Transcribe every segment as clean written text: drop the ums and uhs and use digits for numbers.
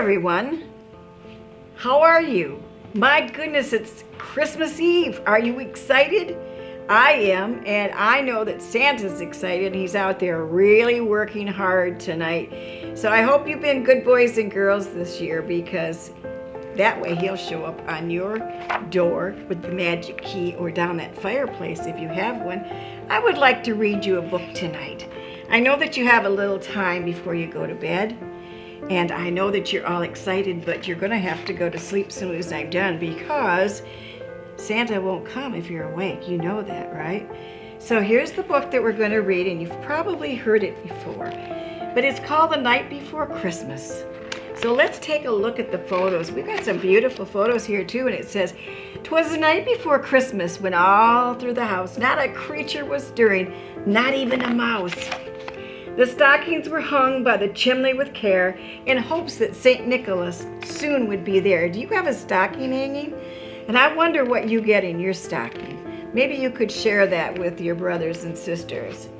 everyone. How are you? My goodness, it's Christmas Eve. Are you excited? I am, and I know that Santa's excited. He's out there really working hard tonight. So I hope you've been good boys and girls this year, because that way he'll show up on your door with the magic key, or down that fireplace if you have one. I would like to read you a book tonight. I know that you have a little time before you go to bed, and I know that you're all excited, but you're going to have to go to sleep as soon as I'm done, because Santa won't come if you're awake. You know that, right? So here's the book that we're going to read, and you've probably heard it before, but it's called The Night Before Christmas. So let's take a look at the photos. We've got some beautiful photos here too, and it says, "'Twas the night before Christmas, when all through the house not a creature was stirring, not even a mouse. The stockings were hung by the chimney with care, in hopes that St. Nicholas soon would be there." Do you have a stocking hanging? And I wonder what you get in your stocking. Maybe you could share that with your brothers and sisters.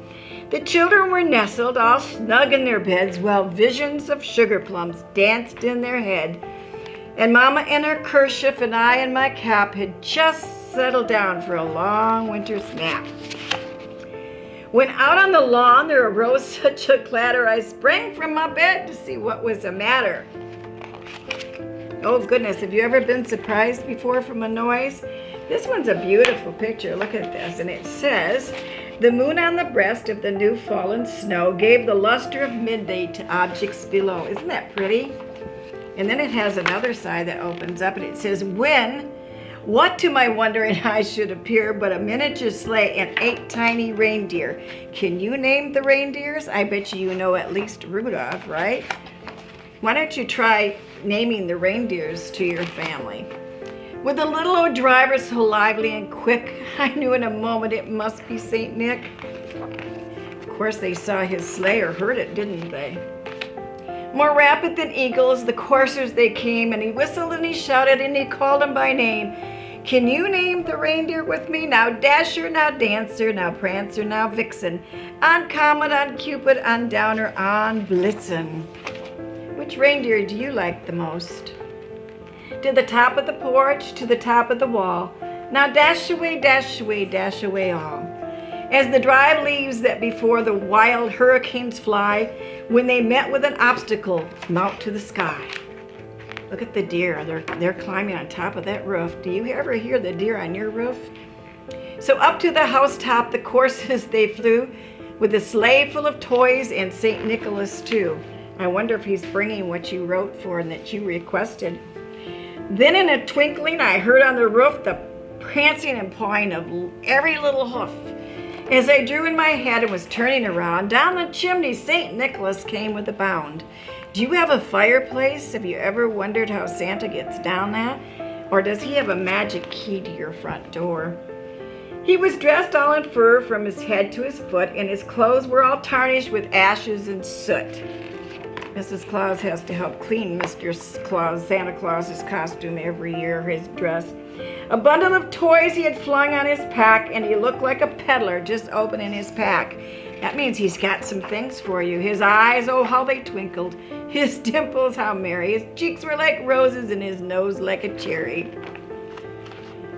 The children were nestled all snug in their beds, while visions of sugar plums danced in their head. And Mama in her kerchief and I in my cap had just settled down for a long winter's nap. When out on the lawn there arose such a clatter, I sprang from my bed to see what was the matter. Oh goodness, have you ever been surprised before from a noise? This one's a beautiful picture. Look at this, and it says, "The moon on the breast of the new fallen snow gave the luster of midday to objects below." Isn't that pretty? And then it has another side that opens up, and it says, What to my wondering eyes should appear but a miniature sleigh and 8 tiny reindeer. Can you name the reindeers? I bet you know at least Rudolph, right? Why don't you try naming the reindeers to your family? With the little old driver so lively and quick, I knew in a moment it must be St. Nick. Of course they saw his sleigh, or heard it, didn't they? More rapid than eagles, the coursers they came, and he whistled and he shouted and he called them by name. Can you name the reindeer with me? Now Dasher, now Dancer, now Prancer, now Vixen, on Comet, on Cupid, on Downer, on Blitzen. Which reindeer do you like the most? To the top of the porch, to the top of the wall. Now dash away, dash away, dash away all. As the dry leaves that before the wild hurricanes fly, when they met with an obstacle, mount to the sky. Look at the deer. They're climbing on top of that roof. Do you ever hear the deer on your roof? So up to the housetop the coursers they flew, with a sleigh full of toys and St. Nicholas too. I wonder if he's bringing what you wrote for and that you requested. Then in a twinkling I heard on the roof the prancing and pawing of every little hoof. As I drew in my head and was turning around, down the chimney St. Nicholas came with a bound. Do you have a fireplace? Have you ever wondered how Santa gets down that? Or does he have a magic key to your front door? He was dressed all in fur from his head to his foot, and his clothes were all tarnished with ashes and soot. Mrs. Claus has to help clean Mr. Claus, Santa Claus's costume every year, his dress. A bundle of toys he had flung on his pack, and he looked like a peddler just opening his pack. That means he's got some things for you. His eyes, oh how they twinkled. His dimples, how merry. His cheeks were like roses, and his nose like a cherry.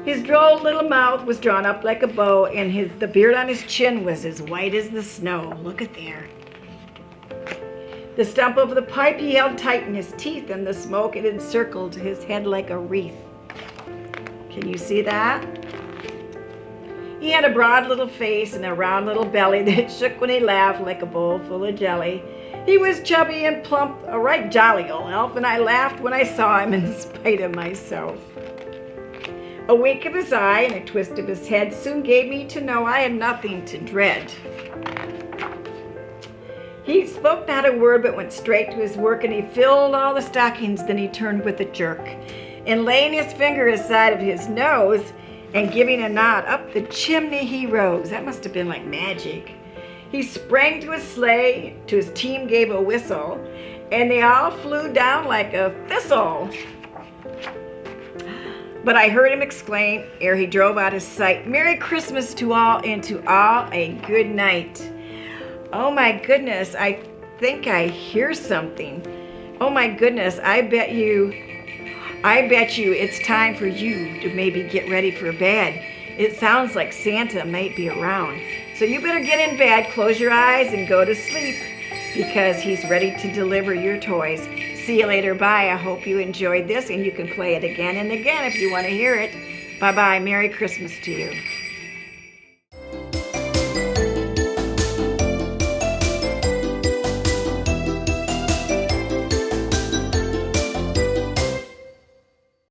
His droll little mouth was drawn up like a bow, and the beard on his chin was as white as the snow. Look at there. The stump of the pipe he held tight in his teeth, and the smoke it encircled his head like a wreath. Can you see that? He had a broad little face and a round little belly that shook when he laughed like a bowl full of jelly. He was chubby and plump, a right jolly old elf, and I laughed when I saw him in spite of myself. A wink of his eye and a twist of his head soon gave me to know I had nothing to dread. He spoke not a word, but went straight to his work, and he filled all the stockings. Then he turned with a jerk, and laying his finger aside of his nose, and giving a nod, up the chimney he rose. That must have been like magic. He sprang to his sleigh, to his team gave a whistle, and they all flew down like a thistle. But I heard him exclaim, ere he drove out of sight, "Merry Christmas to all, and to all a good night." Oh my goodness, I think I hear something. Oh my goodness, I bet you it's time for you to maybe get ready for bed. It sounds like Santa might be around. So you better get in bed, close your eyes, and go to sleep because he's ready to deliver your toys. See you later. Bye. I hope you enjoyed this, and you can play it again and again if you want to hear it. Bye-bye. Merry Christmas to you.